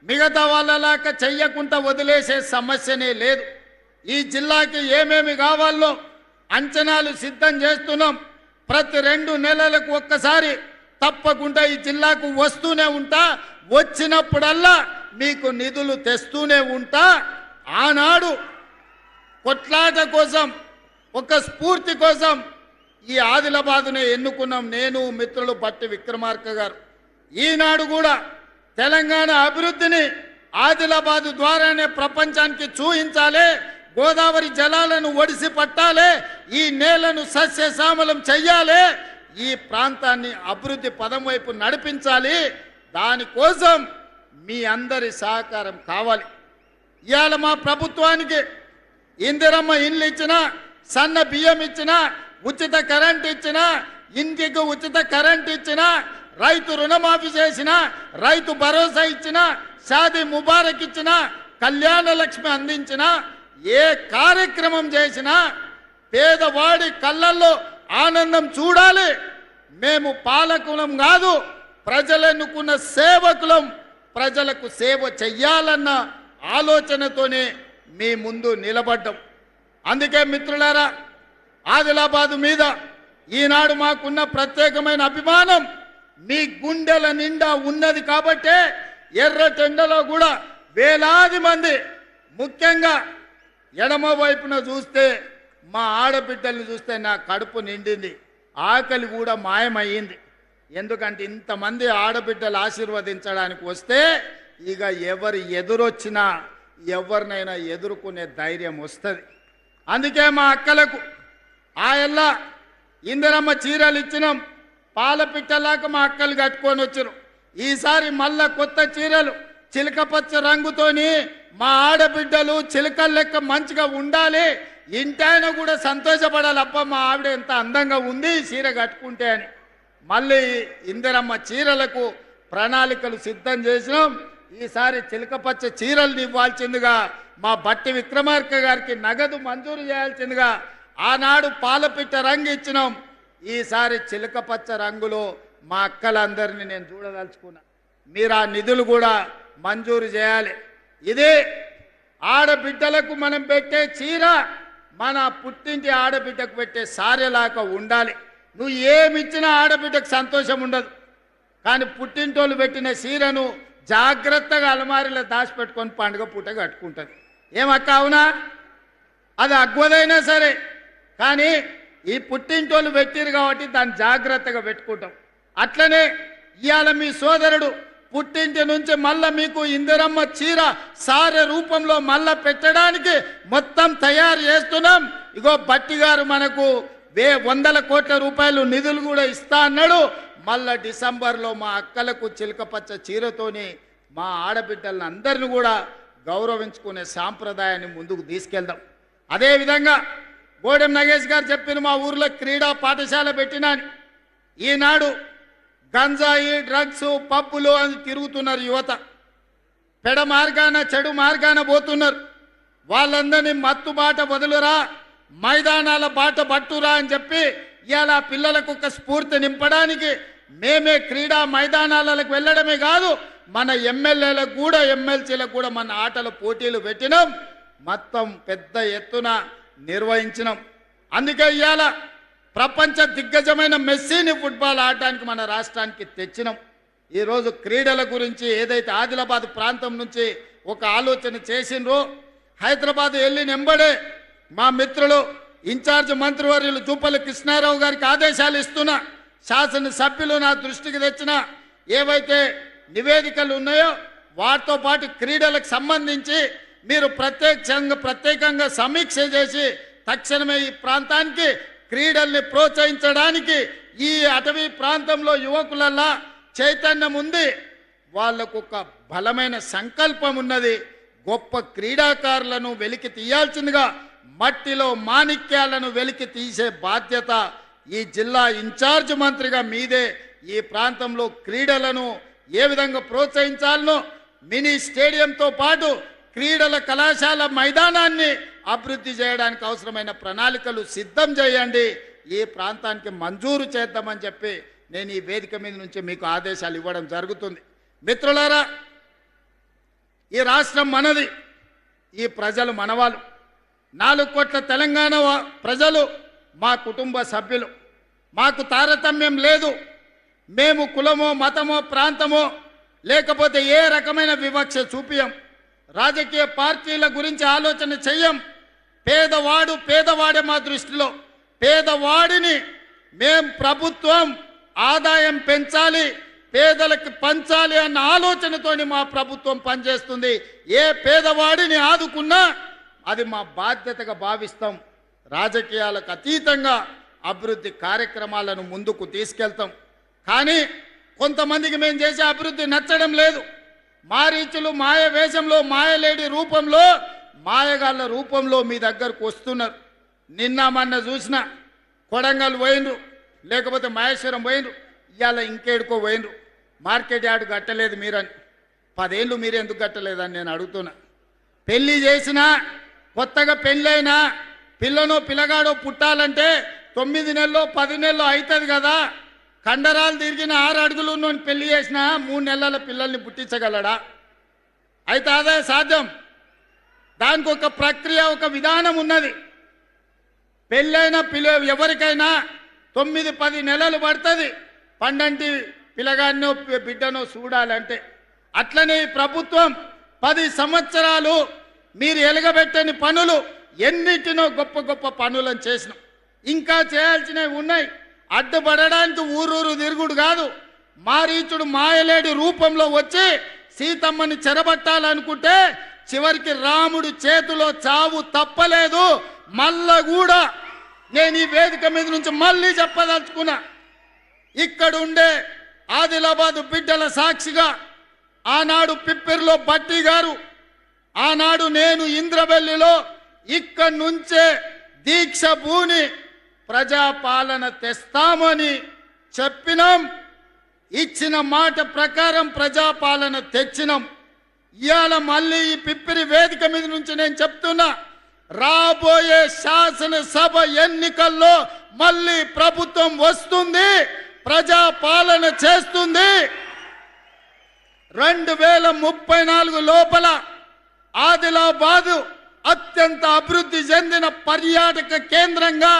మిగతా వాళ్ళలాగా చెయ్యకుండా వదిలేసే సమస్యనే లేదు. ఈ జిల్లాకి ఏమేమి కావాలో అంచనాలు సిద్ధం చేస్తున్నాం. ప్రతి 2 నెలలకు ఒక్కసారి తప్పకుండా ఈ జిల్లాకు వస్తూనే ఉంటా. వచ్చినప్పుడల్లా మీకు నిధులు తెస్తూనే ఉంటా. ఆనాడు కొట్లాట కోసం, ఒక స్ఫూర్తి కోసం ఈ ఆదిలాబాదునే ఎన్నుకున్నాం నేను, మిత్రులు బట్టి విక్రమార్క గారు. ఈనాడు కూడా తెలంగాణ అభివృద్ధిని ఆదిలాబాదు ద్వారానే ప్రపంచానికి చూపించాలి. గోదావరి జలాలను ఒడిసి పట్టాలి, ఈ నేలను సస్యశ్యామలం చెయ్యాలి, ఈ ప్రాంతాన్ని అభివృద్ధి పదం వైపు నడిపించాలి. దానికోసం మీ అందరి సహకారం కావాలి. ఇవాళ మా ప్రభుత్వానికి ఇందిరమ్మ ఇండ్లు ఇచ్చినా, సన్న బియ్యం ఇచ్చినా, ఉచిత కరెంట్ ఇచ్చినా, ఇంటికి ఉచిత కరెంట్ ఇచ్చినా, రైతు రుణమాఫీ చేసినా, రైతు భరోసా ఇచ్చినా, షాదీ ముబారక్ ఇచ్చినా, కళ్యాణ లక్ష్మి అందించినా, ఏ కార్యక్రమం చేసినా పేదవాడి కళ్ళల్లో ఆనందం చూడాలి. మేము పాలకులం కాదు, ప్రజలెన్నుకున్న సేవకులం. ప్రజలకు సేవ చెయ్యాలన్న ఆలోచనతోనే మీ ముందు నిలబడ్డం. అందుకే మిత్రులారా, ఆదిలాబాదు మీద ఈనాడు మాకున్న ప్రత్యేకమైన అభిమానం మీ గుండెల నిండా ఉన్నది. కాబట్టే ఎర్రటెండలో కూడా వేలాది మంది, ముఖ్యంగా ఎడమ వైపున చూస్తే మా ఆడబిడ్డల్ని చూస్తే నా కడుపు నిండింది, ఆకలి కూడా మాయమయ్యింది. ఎందుకంటే ఇంతమంది ఆడబిడ్డలు ఆశీర్వదించడానికి వస్తే ఇక ఎవరు ఎదురొచ్చినా ఎవరినైనా ఎదుర్కొనే ధైర్యం వస్తుంది. అందుకే మా అక్కలకు ఆయల్లా ఇందిరమ్మ చీరలు ఇచ్చినాం. పాలపిట్టలాగా మా అక్కలు కట్టుకొని వచ్చారు. ఈసారి మళ్ళా కొత్త చీరలు చిలకపచ్చ రంగుతోని మా ఆడబిడ్డలు చిలకల లెక్క మంచిగా ఉండాలి, ఇంటైనా కూడా సంతోషపడాలి. అబ్బా మా ఆవిడ ఎంత అందంగా ఉంది చీర కట్టుకుంటే అని మళ్ళీ ఇందిరమ్మ చీరలకు ప్రణాళికలు సిద్ధం చేసినాం. ఈసారి చిలకపచ్చ చీరలు ఇవ్వాల్సిందిగా మా బట్టి విక్రమార్క గారికి నగదు మంజూరు చేయాల్సిందిగా ఆనాడు పాలపిట్ట రంగు ఇచ్చినాం. ఈసారి చిలకపచ్చ రంగులో మా అక్కలందరినీ నేను చూడదలుచుకున్నా. మీరు ఆ నిధులు కూడా మంజూరు చేయాలి. ఇదే ఆడబిడ్డలకు మనం పెట్టే చీర మన పుట్టింటి ఆడబిడ్డకు పెట్టే సారెలాగా ఉండాలి. నువ్వు ఏమిచ్చినా ఆడబిడ్డకు సంతోషం ఉండదు, కానీ పుట్టింటోళ్ళు పెట్టిన చీరను జాగ్రత్తగా అలమారిలో దాచిపెట్టుకొని పండుగ పూట కట్టుకుంటుంది. ఏమక్క అవునా? అది అగ్వదైనా సరే, కానీ ఈ పుట్టింటోళ్ళు పెట్టిరు కాబట్టి దాన్ని జాగ్రత్తగా పెట్టుకుంటాం. అట్లనే ఇవాళ మీ సోదరుడు పుట్టింటి నుంచి మళ్ళా మీకు ఇందిరమ్మ చీర సారె రూపంలో మళ్ళా పెట్టడానికి మొత్తం తయారు చేస్తున్నాం. ఇగో బట్టి గారు మనకు 100 కోట్ల రూపాయలు నిధులు కూడా ఇస్తా అన్నాడు. మళ్ళా డిసెంబర్లో మా అక్కలకు చిలకపచ్చ చీరతోని మా ఆడబిడ్డలను అందరిని కూడా గౌరవించుకునే సాంప్రదాయాన్ని ముందుకు తీసుకెళ్దాం. అదేవిధంగా గోడెం నగేష్ గారు చెప్పిన మా ఊర్లో క్రీడా పాఠశాల పెట్టినాను. ఈనాడు గంజాయి, డ్రగ్స్, పబ్బులు అని తిరుగుతున్నారు యువత. పెడ మార్గాన చెడు మార్గాన పోతున్నారు. వాళ్ళందరినీ మత్తు బాట వదులురా, మైదానాల బాట పట్టురా అని చెప్పి ఇవాళ పిల్లలకు ఒక స్ఫూర్తి నింపడానికి మేమే క్రీడా మైదానాలకు వెళ్ళడమే కాదు, మన ఎమ్మెల్యేలకు కూడా ఎమ్మెల్సీలకు కూడా మన ఆటల పోటీలు పెట్టినాం. మొత్తం పెద్ద ఎత్తున నిర్వహించినాం. అందుకే ఇవాళ ప్రపంచ దిగ్గజమైన మెస్సీని ఫుట్బాల్ ఆడటానికి మన రాష్ట్రానికి తెచ్చినాం. ఈరోజు క్రీడల గురించి ఏదైతే ఆదిలాబాద్ ప్రాంతం నుంచి ఒక ఆలోచన చేసినరో, హైదరాబాద్ వెళ్ళినెంబడే మా మిత్రులు ఇన్ఛార్జ్ మంత్రివర్యులు జూపల్లి కృష్ణారావు గారికి ఆదేశాలు ఇస్తున్నా, శాసనసభ్యులు నా దృష్టికి తెచ్చిన ఏవైతే నివేదికలు ఉన్నాయో వాటితో పాటు క్రీడలకు సంబంధించి మీరు ప్రత్యేకంగా సమీక్ష చేసి తక్షణమే ఈ ప్రాంతానికి క్రీడల్ని ప్రోత్సహించడానికి, ఈ అటవీ ప్రాంతంలో యువకులల్లా చైతన్యం ఉంది, వాళ్ళకు ఒక బలమైన సంకల్పం ఉన్నది. గొప్ప క్రీడాకారులను వెలికి తీయాల్సిందిగా మట్టిలో మాణిక్యాలను వెలికి తీసే బాధ్యత ఈ జిల్లా ఇన్ఛార్జ్ మంత్రిగా మీదే. ఈ ప్రాంతంలో క్రీడలను ఏ విధంగా ప్రోత్సహించాలనో, మినీ స్టేడియంతో పాటు క్రీడల కళాశాల మైదానాన్ని అభివృద్ధి చేయడానికి అవసరమైన ప్రణాళికలు సిద్ధం చేయండి, ఈ ప్రాంతానికి మంజూరు చేద్దామని చెప్పి నేను ఈ వేదిక మీద నుంచి మీకు ఆదేశాలు ఇవ్వడం జరుగుతుంది. మిత్రులారా, ఈ రాష్ట్రం మనది, ఈ ప్రజలు మనవాళ్ళు. 4 కోట్ల తెలంగాణ ప్రజలు మా కుటుంబ సభ్యులు. మాకు తారతమ్యం లేదు. మేము కులమో మతమో ప్రాంతమో లేకపోతే ఏ రకమైన వివక్ష చూపియం. రాజకీయ పార్టీల గురించి ఆలోచన చెయ్యం. పేదవాడే మా దృష్టిలో. పేదవాడిని ప్రభుత్వం ఆదాయం పెంచాలి, పేదలకు పంచాలి అన్న ఆలోచనతోని మా ప్రభుత్వం పనిచేస్తుంది. ఏ పేదవాడిని ఆదుకున్నా అది మా బాధ్యతగా భావిస్తాం. రాజకీయాలకు అతీతంగా అభివృద్ధి కార్యక్రమాలను ముందుకు తీసుకెళ్తాం. కానీ కొంతమందికి మేము చేసే అభివృద్ధి నచ్చడం లేదు. మారీచులు మాయ వేషంలో, మాయలేడి రూపంలో, మాయగాళ్ళ రూపంలో మీ దగ్గరకు వస్తున్నారు. నిన్న మొన్న చూసిన కొడంగల్ పోయినరు, లేకపోతే మహేశ్వరం పోయినరు, ఇవాళ ఇంకేడుకో పోయినరు. మార్కెట్ యార్డు కట్టలేదు మీరని. 10 ఏళ్ళు మీరు ఎందుకు కట్టలేదని నేను అడుగుతున్నా. పెళ్లి చేసినా, కొత్తగా పెళ్ళైనా పిల్లనో పిల్లగాడో పుట్టాలంటే 9 నెలల్లో 10 నెలల్లో అవుతుంది కదా. కండరాలు తిరిగిన 6 అడుగులు ఉన్నోని పెళ్లి చేసినా 3 నెలల పిల్లల్ని పుట్టించగలడా? అయితే అదే సాధ్యం. దానికి ఒక ప్రక్రియ, ఒక విధానం ఉన్నది. పెళ్ళైన ఎవరికైనా 9-10 నెలలు పడుతుంది పండంటి పిల్లగాన్నో బిడ్డనో చూడాలంటే. అట్లనే ఈ ప్రభుత్వం 10 సంవత్సరాలు మీరు ఎలగబెట్టని పనులు ఎన్నిటినో గొప్ప గొప్ప పనులను చేసినాం. ఇంకా చేయాల్సినవి ఉన్నాయి. అడ్డుపడడానికి ఊరూరు తిరుగుడు కాదు. మారీచుడు మాయలేడి రూపంలో వచ్చి సీతమ్మని చెరబట్టాలనుకుంటే చివరికి రాముడు చేతిలో చావు తప్పలేదు. మళ్ళా కూడా నేను ఈ వేదిక మీద నుంచి మళ్ళీ చెప్పదలుచుకున్నా. ఇక్కడ ఉండే ఆదిలాబాదు బిడ్డల సాక్షిగా ఆనాడు పిప్పిరిలో బట్టి గారు, ఆనాడు నేను ఇంద్రవెల్లిలో ఇక్కడి నుంచే దీక్ష భూని ప్రజాపాలన తెస్తామని చెప్పినాం. ఇచ్చిన మాట ప్రకారం ప్రజాపాలన తెచ్చినాం. ఇవాళ మళ్ళీ ఈ పిప్పిరి వేదిక మీద నుంచి నేను చెప్తున్నా, రాబోయే శాసనసభ ఎన్నికల్లో మళ్ళీ ప్రభుత్వం వస్తుంది, ప్రజాపాలన చేస్తుంది. 2034 లోపల ఆదిలాబాదు అత్యంత అభివృద్ధి చెందిన పర్యాటక కేంద్రంగా,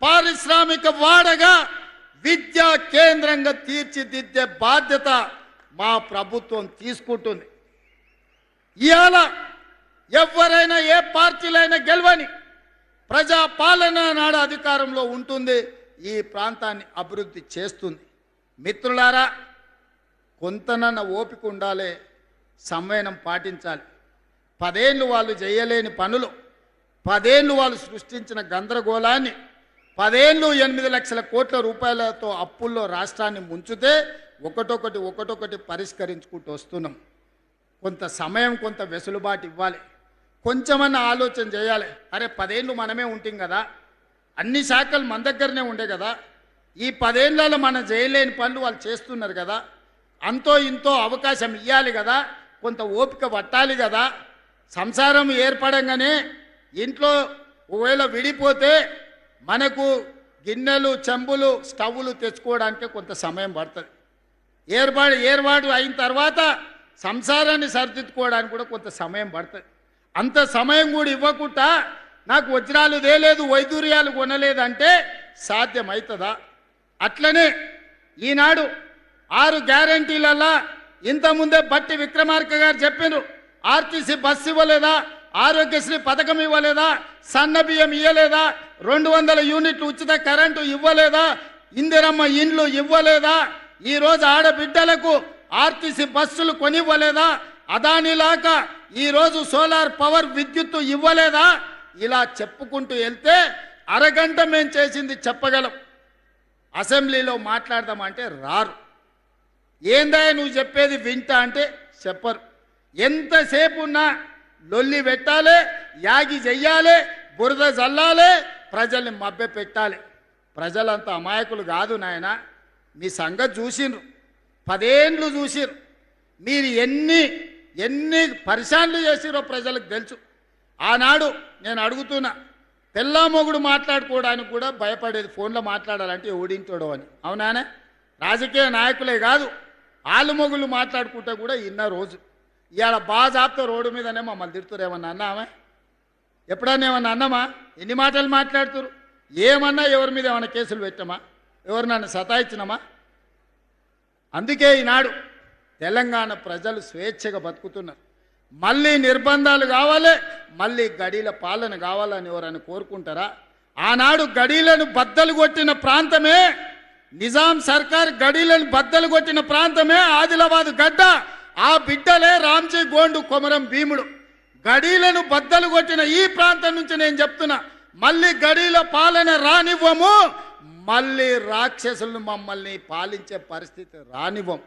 పారిశ్రామిక వాడగా, విద్యా కేంద్రంగా తీర్చిదిద్దే బాధ్యత మా ప్రభుత్వం తీసుకుంటుంది. ఇవాళ ఎవరైనా ఏ పార్టీలైనా గెలవని, ప్రజాపాలన నాడు అధికారంలో ఉంటుంది, ఈ ప్రాంతాన్ని అభివృద్ధి చేస్తుంది. మిత్రులారా, కొంతనన్న ఓపిక ఉండాలి, సంయమనం పాటించాలి. 10 ఏళ్ళు వాళ్ళు చేయలేని పనులు, 10 ఏళ్ళు వాళ్ళు సృష్టించిన గందరగోళాన్ని, 10 ఏళ్ళు 8 లక్షల కోట్ల రూపాయలతో అప్పుల్లో రాష్ట్రాన్ని ముంచితే ఒకటొకటి పరిష్కరించుకుంటూ వస్తున్నాం. కొంత సమయం, కొంత వెసులుబాటు ఇవ్వాలి. కొంచెమన్నా ఆలోచన చేయాలి. అరే 10 ఏళ్ళు మనమే ఉంటాం కదా, అన్ని శాఖలు మన దగ్గరనే ఉండే కదా, ఈ 10 ఏళ్ళలో మనం చేయలేని పనులు వాళ్ళు చేస్తున్నారు కదా, అంతో ఇంతో అవకాశం ఇవ్వాలి కదా, కొంత ఓపిక పట్టాలి కదా. సంసారం ఏర్పడంగానే ఇంట్లో ఒకవేళ విడిపోతే మనకు గిన్నెలు, చెంబులు, స్టవ్లు తెచ్చుకోవడానికి కొంత సమయం పడుతుంది. ఏర్పాటు అయిన తర్వాత సంసారాన్ని సరిదిద్దుకోవడానికి కూడా కొంత సమయం పడుతుంది. అంత సమయం కూడా ఇవ్వకుండా నాకు వజ్రాలు తేలేదు, వైదూర్యాలు కొనలేదంటే సాధ్యమవుతుందా? అట్లనే ఈనాడు 6 గ్యారంటీలల్లా ఇంతకుముందే బట్టి విక్రమార్క గారు చెప్పినారు. ఆర్టీసీ బస్సు ఇవ్వలేదా, ఆరోగ్యశ్రీ పథకం ఇవ్వలేదా, సన్న బియ్యం ఇవ్వలేదా, 200 యూనిట్లు ఉచిత కరెంటు ఇవ్వలేదా, ఇందిరమ్మ ఇండ్లు ఇవ్వలేదా, ఈరోజు ఆడబిడ్డలకు ఆర్టీసీ బస్సులు కొనివ్వలేదా, అదానిలాగా ఈరోజు సోలార్ పవర్ విద్యుత్తు ఇవ్వలేదా? ఇలా చెప్పుకుంటూ వెళ్తే అరగంట మేము చేసింది చెప్పగలం. అసెంబ్లీలో మాట్లాడదామంటే రారు. ఏందా నువ్వు చెప్పేది వింటా అంటే చెప్పరు. ఎంతసేపు ఉన్నా లొల్లి పెట్టాలి, యాగి చెయ్యాలి, బురద జల్లాలి, ప్రజల్ని మభ్య పెట్టాలి. ప్రజలంతా అమాయకులు కాదు నాయన. మీ సంగతి చూసిండ్రు, 10 ఏళ్ళు చూసిర్రు. మీరు ఎన్ని పరిశాన్లు చేసిరో ప్రజలకు తెలుసు. ఆనాడు నేను అడుగుతున్నా, పెళ్ళామొగుడు మాట్లాడుకోవడానికి కూడా భయపడేది, ఫోన్లో మాట్లాడాలంటే ఎవడింటాడో అని. అవునానే? రాజకీయ నాయకులే కాదు, ఆలు మొగుళ్ళు మాట్లాడుకుంటే కూడా ఇన్న రోజు. ఇవాళ బాజాప్తో రోడ్డు మీదనే మమ్మల్ని తిడుతురేమన్నా అన్నామే. ఎప్పుడన్నా ఏమన్నా అన్నామా? ఎన్ని మాటలు మాట్లాడుతురు? ఏమన్నా ఎవరి మీద ఏమన్నా కేసులు పెట్టామా? ఎవరు నన్ను సతాయించినామా? అందుకే ఈనాడు తెలంగాణ ప్రజలు స్వేచ్ఛగా బతుకుతున్నారు. మళ్ళీ నిర్బంధాలు కావాలి, మళ్ళీ గడీల పాలన కావాలని ఎవరైనా కోరుకుంటారా? ఆనాడు గడీలను బద్దలు కొట్టిన ప్రాంతమే, నిజాం సర్కార్ గడీలను బద్దలు కొట్టిన ప్రాంతమే ఆదిలాబాద్ గడ్డ. ఆ బిడ్డలే రామ్జీ గోండు, కొమరం భీముడు. గడీలను బద్దలు కొట్టిన ఈ ప్రాంతం నుంచి నేను చెప్తున్నా, మళ్ళీ గడీల పాలన రానివ్వము, మళ్ళీ రాక్షసులను మమ్మల్ని పాలించే పరిస్థితి రానివ్వం.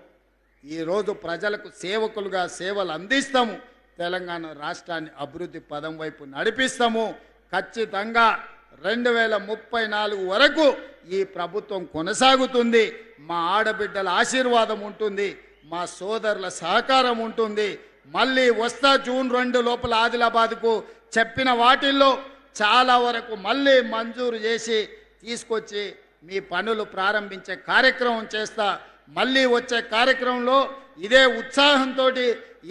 ఈరోజు ప్రజలకు సేవకులుగా సేవలు అందిస్తాము, తెలంగాణ రాష్ట్రాన్ని అభివృద్ధి పదం వైపు నడిపిస్తాము. ఖచ్చితంగా 2034 వరకు ఈ ప్రభుత్వం కొనసాగుతుంది. మా ఆడబిడ్డల ఆశీర్వాదం ఉంటుంది, మా సోదరుల సహకారం ఉంటుంది. మళ్ళీ వస్తా జూన్ 2 లోపల ఆదిలాబాద్కు చెప్పిన వాటిల్లో చాలా వరకు మళ్ళీ మంజూరు చేసి తీసుకొచ్చి మీ పనులు ప్రారంభించే కార్యక్రమం చేస్తా. మళ్ళీ వచ్చే కార్యక్రమంలో ఇదే ఉత్సాహంతో,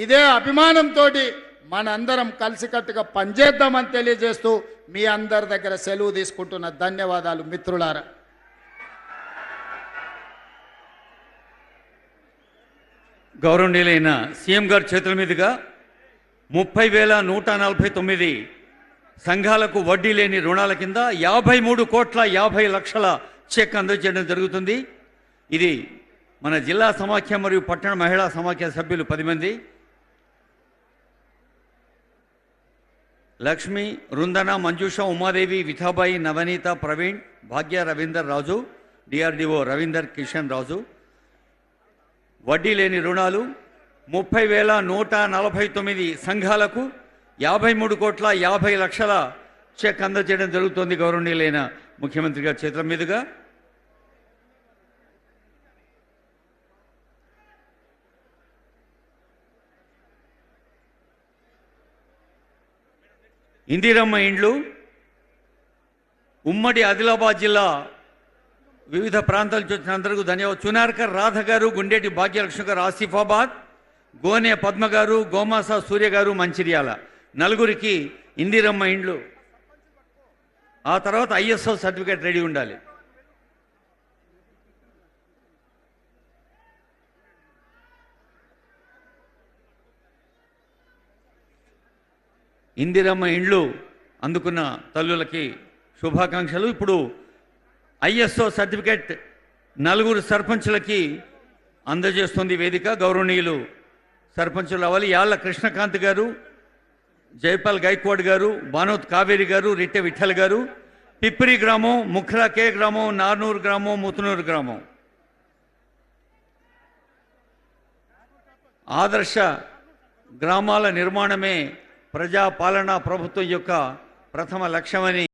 ఇదే అభిమానంతో మనందరం కలిసికట్టుగా పనిచేద్దామని తెలియజేస్తూ మీ అందరి దగ్గర సెలవు తీసుకుంటున్న. ధన్యవాదాలు మిత్రులారా. గౌరవనీయులైన సీఎం గారి చేతుల మీదుగా 30,149 సంఘాలకు వడ్డీ లేని రుణాల కింద 53,50,00,000 చెక్ అందజేయడం జరుగుతుంది. ఇది మన జిల్లా సమాఖ్య మరియు పట్టణ మహిళా సమాఖ్య సభ్యులు 10 మంది, లక్ష్మి, రుందన, మంజుష, ఉమాదేవి, విఠాబాయి, నవనీత, ప్రవీణ్, భాగ్య, రవీందర్ రాజు, డిఆర్డిఓ రవీందర్ కిషన్ రాజు. వడ్డీ లేని రుణాలు 30,149 సంఘాలకు 53,50,00,000 చెక్ అందజేయడం జరుగుతుంది. గౌరవనీయులైన ముఖ్యమంత్రి గారి చేతుల మీదుగా ఇందిరమ్మ ఇండ్లు ఉమ్మడి ఆదిలాబాద్ జిల్లా వివిధ ప్రాంతాల నుంచి వచ్చిన అందరికీ ధన్యవాదాలు. చునార్కర్ రాధ గారు, గుండేటి భాగ్యలక్ష్మి గారు ఆసిఫాబాద్, గోనె పద్మ గారు, గోమాస సూర్య గారు మంచిర్యాల. నలుగురికి ఇందిరమ్మ ఇండ్లు. ఆ తర్వాత ISO సర్టిఫికేట్ రెడీ ఉండాలి. ఇందిరమ్మ ఇండ్లు అందుకున్న తల్లులకి శుభాకాంక్షలు. ఇప్పుడు ISO సర్టిఫికేట్ 4 సర్పంచులకి అందజేస్తుంది వేదిక. గౌరవనీయులు సర్పంచులు అవ్వాలి. యాళ్ల కృష్ణకాంత్ గారు, జైపాల్ గైక్వాడ్ గారు, బానోత్ కావేరి గారు, రిట్టె విఠల్ గారు, పిప్పిరి గ్రామం, ముఖ్రా కే గ్రామం, నార్నూరు గ్రామం, ముతునూరు గ్రామం. ఆదర్శ గ్రామాల నిర్మాణమే ప్రజాపాలనా ప్రభుత్వం యొక్క ప్రథమ లక్ష్యమని